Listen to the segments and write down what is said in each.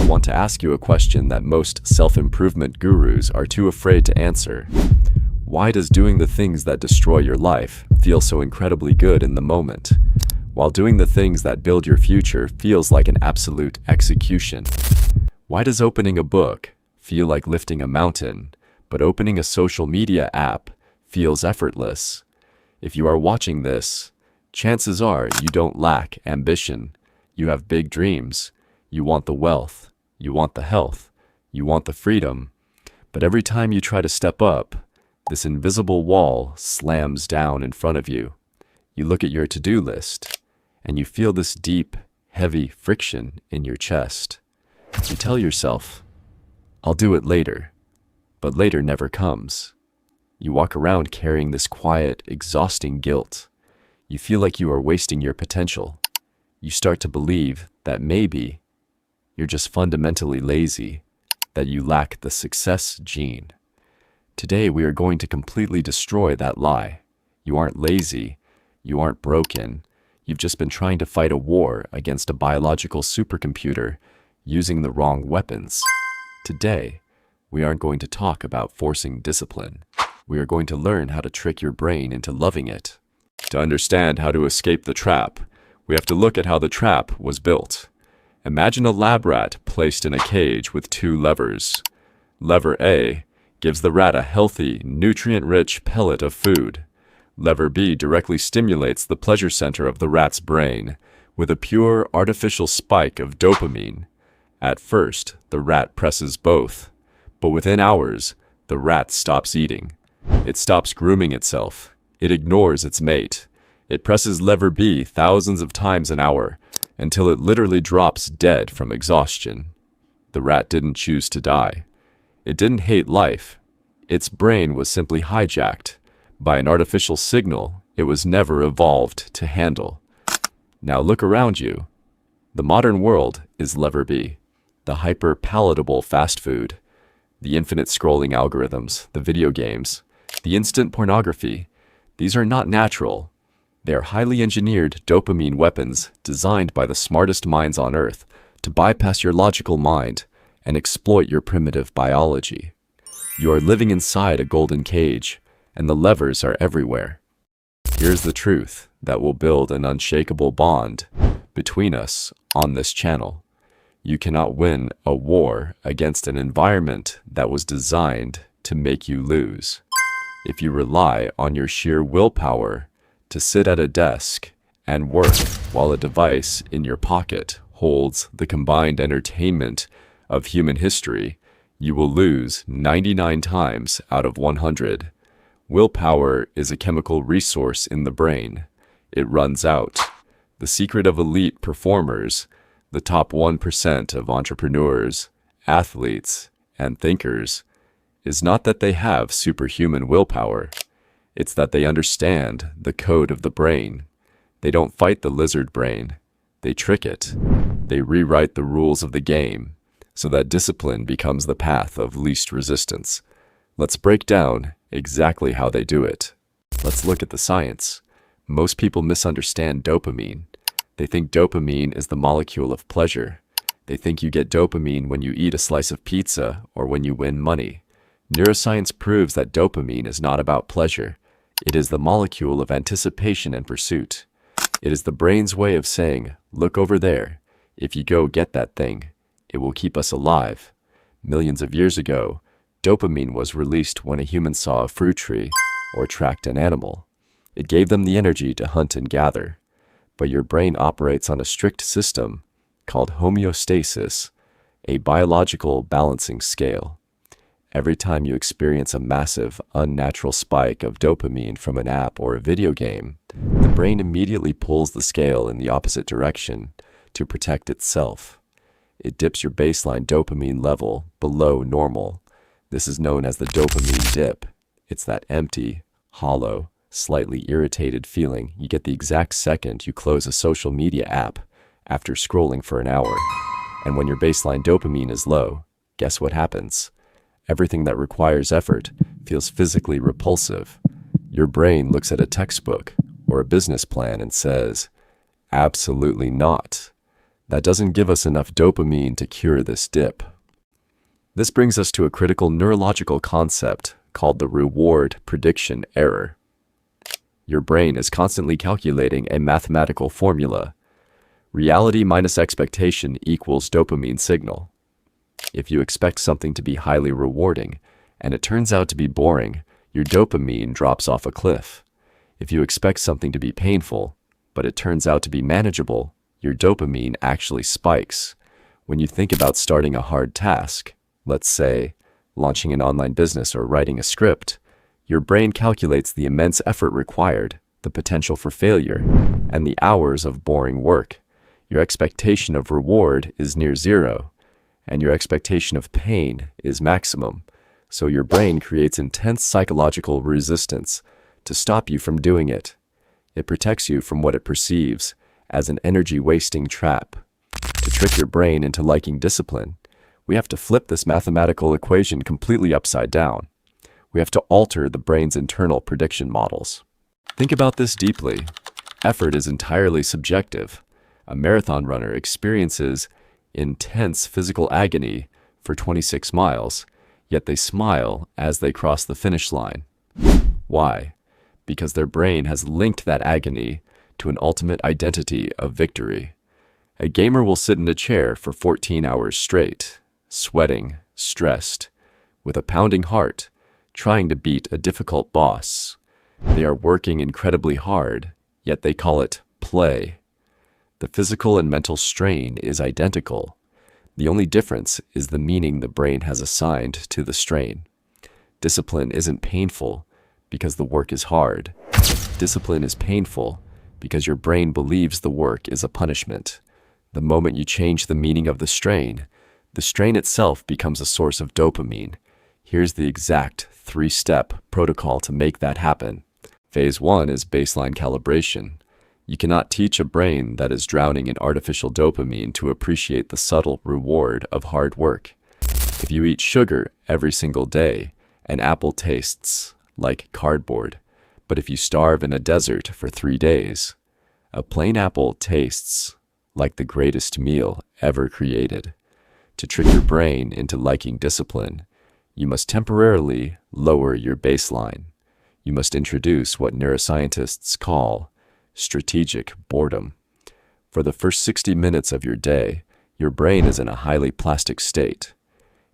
want to ask you a question that most self-improvement gurus are too afraid to answer. Why does doing the things that destroy your life feel so incredibly good in the moment, while doing the things that build your future feels like an absolute execution? Why does opening a book feel like lifting a mountain, but opening a social media app feels effortless? If you are watching this, chances are you don't lack ambition. You have big dreams. You want the wealth. You want the health. You want the freedom. But every time you try to step up, this invisible wall slams down in front of you. You look at your to-do list, and you feel this deep, heavy friction in your chest. You tell yourself, I'll do it later, but later never comes. You walk around carrying this quiet, exhausting guilt. You feel like you are wasting your potential. You start to believe that maybe you're just fundamentally lazy, that you lack the success gene. Today, we are going to completely destroy that lie. You aren't lazy. You aren't broken. You've just been trying to fight a war against a biological supercomputer using the wrong weapons. Today, we aren't going to talk about forcing discipline. We are going to learn how to trick your brain into loving it. To understand how to escape the trap, we have to look at how the trap was built. Imagine a lab rat placed in a cage with two levers. Lever A gives the rat a healthy, nutrient-rich pellet of food. Lever B directly stimulates the pleasure center of the rat's brain with a pure artificial spike of dopamine. At first, the rat presses both, but within hours, the rat stops eating. It stops grooming itself. It ignores its mate. It presses lever B thousands of times an hour until it literally drops dead from exhaustion. The rat didn't choose to die. It didn't hate life. Its brain was simply hijacked by an artificial signal it was never evolved to handle. Now look around you. The modern world is lever B, the hyper-palatable fast food, the infinite scrolling algorithms, the video games, the instant pornography. These are not natural. They are highly engineered dopamine weapons designed by the smartest minds on Earth to bypass your logical mind and exploit your primitive biology. You are living inside a golden cage, and the levers are everywhere. Here's the truth that will build an unshakable bond between us on this channel. You cannot win a war against an environment that was designed to make you lose. If you rely on your sheer willpower to sit at a desk and work while a device in your pocket holds the combined entertainment of human history, you will lose 99 times out of 100. Willpower is a chemical resource in the brain. It runs out. The secret of elite performers, the top 1% of entrepreneurs, athletes, and thinkers, is not that they have superhuman willpower. It's that they understand the code of the brain. They don't fight the lizard brain. They trick it. They rewrite the rules of the game so that discipline becomes the path of least resistance. Let's break down exactly how they do it. Let's look at the science. Most people misunderstand dopamine. They think dopamine is the molecule of pleasure. They think you get dopamine when you eat a slice of pizza or when you win money. Neuroscience proves that dopamine is not about pleasure. It is the molecule of anticipation and pursuit. It is the brain's way of saying, look over there. If you go get that thing, it will keep us alive. Millions of years ago, dopamine was released when a human saw a fruit tree or tracked an animal. It gave them the energy to hunt and gather. But your brain operates on a strict system called homeostasis, a biological balancing scale. Every time you experience a massive, unnatural spike of dopamine from an app or a video game, the brain immediately pulls the scale in the opposite direction to protect itself. It dips your baseline dopamine level below normal. This is known as the dopamine dip. It's that empty, hollow, slightly irritated feeling you get the exact second you close a social media app after scrolling for an hour. And when your baseline dopamine is low, guess what happens? Everything that requires effort feels physically repulsive. Your brain looks at a textbook or a business plan and says, absolutely not. that doesn't give us enough dopamine to cure this dip. This brings us to a critical neurological concept called the reward prediction error. Your brain is constantly calculating a mathematical formula. Reality minus expectation equals dopamine signal. If you expect something to be highly rewarding and it turns out to be boring, your dopamine drops off a cliff. If you expect something to be painful, but it turns out to be manageable, your dopamine actually spikes. When you think about starting a hard task, let's say launching an online business or writing a script, your brain calculates the immense effort required, the potential for failure, and the hours of boring work. Your expectation of reward is near zero, and your expectation of pain is maximum. So your brain creates intense psychological resistance to stop you from doing it. It protects you from what it perceives as an energy-wasting trap. To trick your brain into liking discipline, we have to flip this mathematical equation completely upside down. We have to alter the brain's internal prediction models. Think about this deeply. Effort is entirely subjective. A marathon runner experiences intense physical agony for 26 miles, yet they smile as they cross the finish line. Why? Because their brain has linked that agony to an ultimate identity of victory. A gamer will sit in a chair for 14 hours straight, sweating, stressed, with a pounding heart, trying to beat a difficult boss. They are working incredibly hard, yet they call it play. The physical and mental strain is identical. The only difference is the meaning the brain has assigned to the strain. Discipline isn't painful because the work is hard. Discipline is painful because your brain believes the work is a punishment. The moment you change the meaning of the strain itself becomes a source of dopamine. Here's the exact 3-step protocol to make that happen. Phase 1 is baseline calibration. You cannot teach a brain that is drowning in artificial dopamine to appreciate the subtle reward of hard work. If you eat sugar every single day, an apple tastes like cardboard. But if you starve in a desert for 3 days, a plain apple tastes like the greatest meal ever created. To trick your brain into liking discipline, you must temporarily lower your baseline. You must introduce what neuroscientists call strategic boredom. For the first 60 minutes of your day, your brain is in a highly plastic state.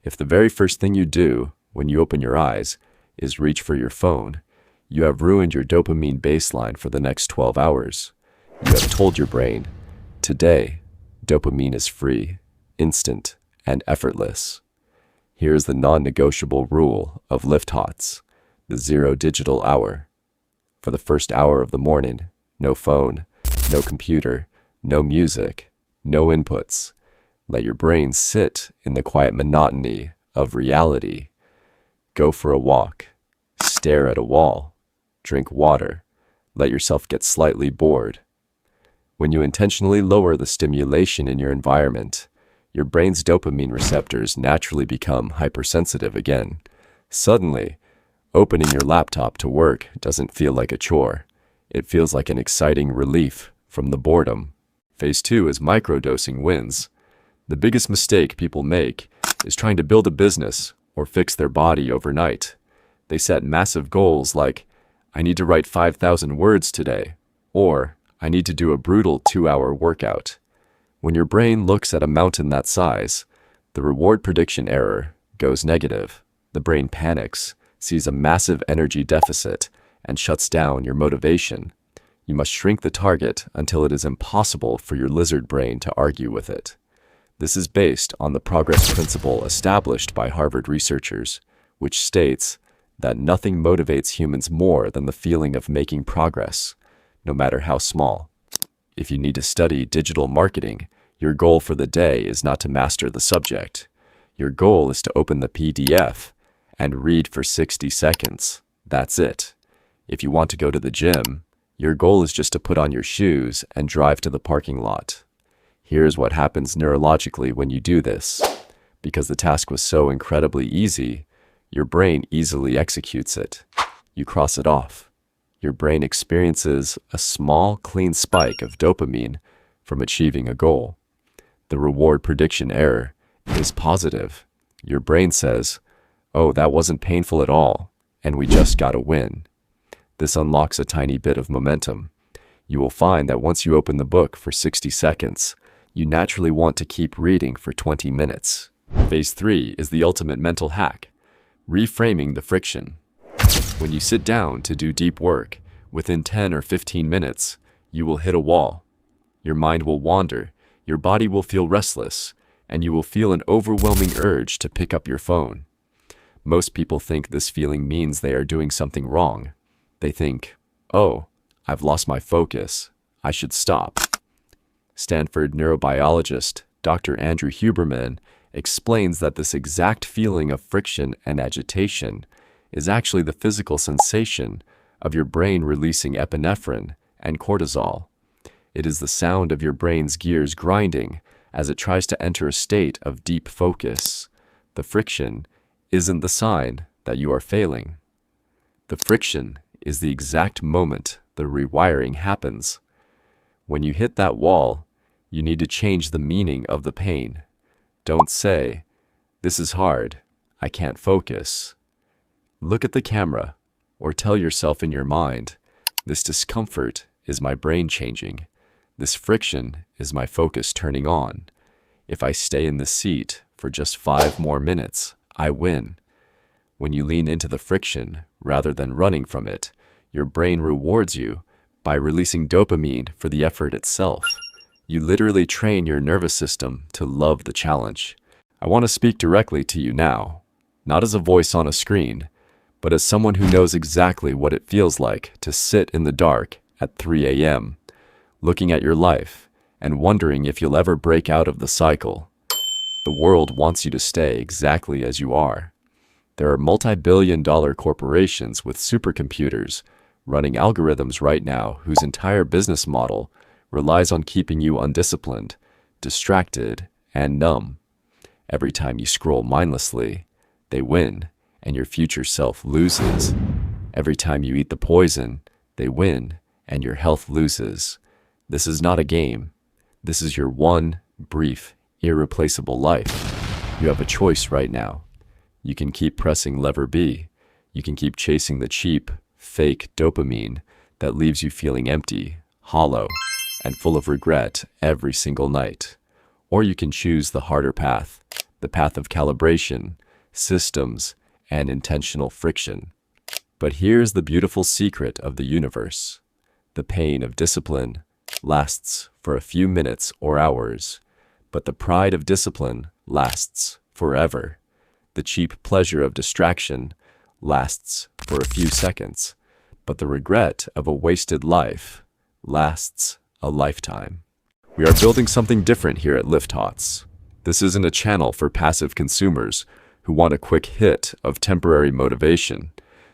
If the very first thing you do when you open your eyes is reach for your phone, you have ruined your dopamine baseline for the next 12 hours. You have told your brain, today, dopamine is free, instant, and effortless. Here is the non-negotiable rule of Lift Hots, the 0 digital hour. For the first hour of the morning, no phone, no computer, no music, no inputs. Let your brain sit in the quiet monotony of reality. Go for a walk, stare at a wall, drink water, let yourself get slightly bored. When you intentionally lower the stimulation in your environment, your brain's dopamine receptors naturally become hypersensitive again. Suddenly, opening your laptop to work doesn't feel like a chore. It feels like an exciting relief from the boredom. Phase 2 is microdosing wins. The biggest mistake people make is trying to build a business or fix their body overnight. They set massive goals like, I need to write 5,000 words today, or I need to do a brutal 2-hour workout. When your brain looks at a mountain that size, the reward prediction error goes negative. The brain panics, sees a massive energy deficit, and shuts down your motivation. You must shrink the target until it is impossible for your lizard brain to argue with it. This is based on the progress principle established by Harvard researchers, which states that nothing motivates humans more than the feeling of making progress, no matter how small. If you need to study digital marketing, your goal for the day is not to master the subject. Your goal is to open the PDF and read for 60 seconds. That's it. If you want to go to the gym, your goal is just to put on your shoes and drive to the parking lot. Here's what happens neurologically when you do this. Because the task was so incredibly easy, your brain easily executes it. You cross it off. Your brain experiences a small, clean spike of dopamine from achieving a goal. The reward prediction error is positive. Your brain says, "Oh, that wasn't painful at all, and we just got a win." This unlocks a tiny bit of momentum. You will find that once you open the book for 60 seconds, you naturally want to keep reading for 20 minutes. Phase 3 is the ultimate mental hack, reframing the friction. When you sit down to do deep work, within 10 or 15 minutes, you will hit a wall. Your mind will wander, your body will feel restless, and you will feel an overwhelming urge to pick up your phone. Most people think this feeling means they are doing something wrong. They think, "Oh, I've lost my focus. I should stop." Stanford neurobiologist Dr. Andrew Huberman explains that this exact feeling of friction and agitation is actually the physical sensation of your brain releasing epinephrine and cortisol. It is the sound of your brain's gears grinding as it tries to enter a state of deep focus. The friction isn't the sign that you are failing. The friction is the exact moment the rewiring happens. When you hit that wall, you need to change the meaning of the pain. Don't say, "This is hard, I can't focus." Look at the camera, or tell yourself in your mind, "This discomfort is my brain changing. This friction is my focus turning on. If I stay in this seat for just 5 more minutes, I win." When you lean into the friction rather than running from it, your brain rewards you by releasing dopamine for the effort itself. You literally train your nervous system to love the challenge. I want to speak directly to you now, not as a voice on a screen, but as someone who knows exactly what it feels like to sit in the dark at 3 a.m., looking at your life and wondering if you'll ever break out of the cycle. The world wants you to stay exactly as you are. There are multi-billion-dollar corporations with supercomputers running algorithms right now whose entire business model relies on keeping you undisciplined, distracted, and numb. Every time you scroll mindlessly, they win, and your future self loses. Every time you eat the poison, they win, and your health loses. This is not a game. This is your one, brief, irreplaceable life. You have a choice right now. You can keep pressing lever B. You can keep chasing the cheap, fake dopamine that leaves you feeling empty, hollow, and full of regret every single night. Or you can choose the harder path, the path of calibration, systems, and intentional friction. But here's the beautiful secret of the universe. The pain of discipline lasts for a few minutes or hours, but the pride of discipline lasts forever. The cheap pleasure of distraction lasts for a few seconds, but the regret of a wasted life lasts a lifetime. We are building something different here at LiftHots. This isn't a channel for passive consumers who want a quick hit of temporary motivation.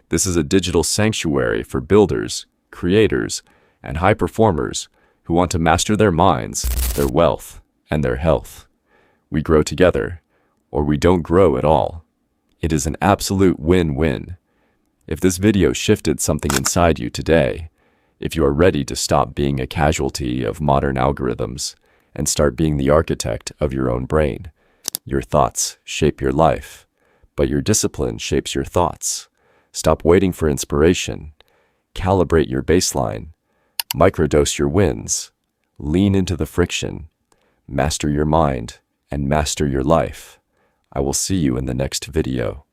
This is a digital sanctuary for builders, creators, and high performers who want to master their minds, their wealth, and their health. We grow together, or we don't grow at all. It is an absolute win-win. If this video shifted something inside you today, if you are ready to stop being a casualty of modern algorithms and start being the architect of your own brain, your thoughts shape your life, but your discipline shapes your thoughts. Stop waiting for inspiration. Calibrate your baseline. Microdose your wins. Lean into the friction. Master your mind and master your life. I will see you in the next video.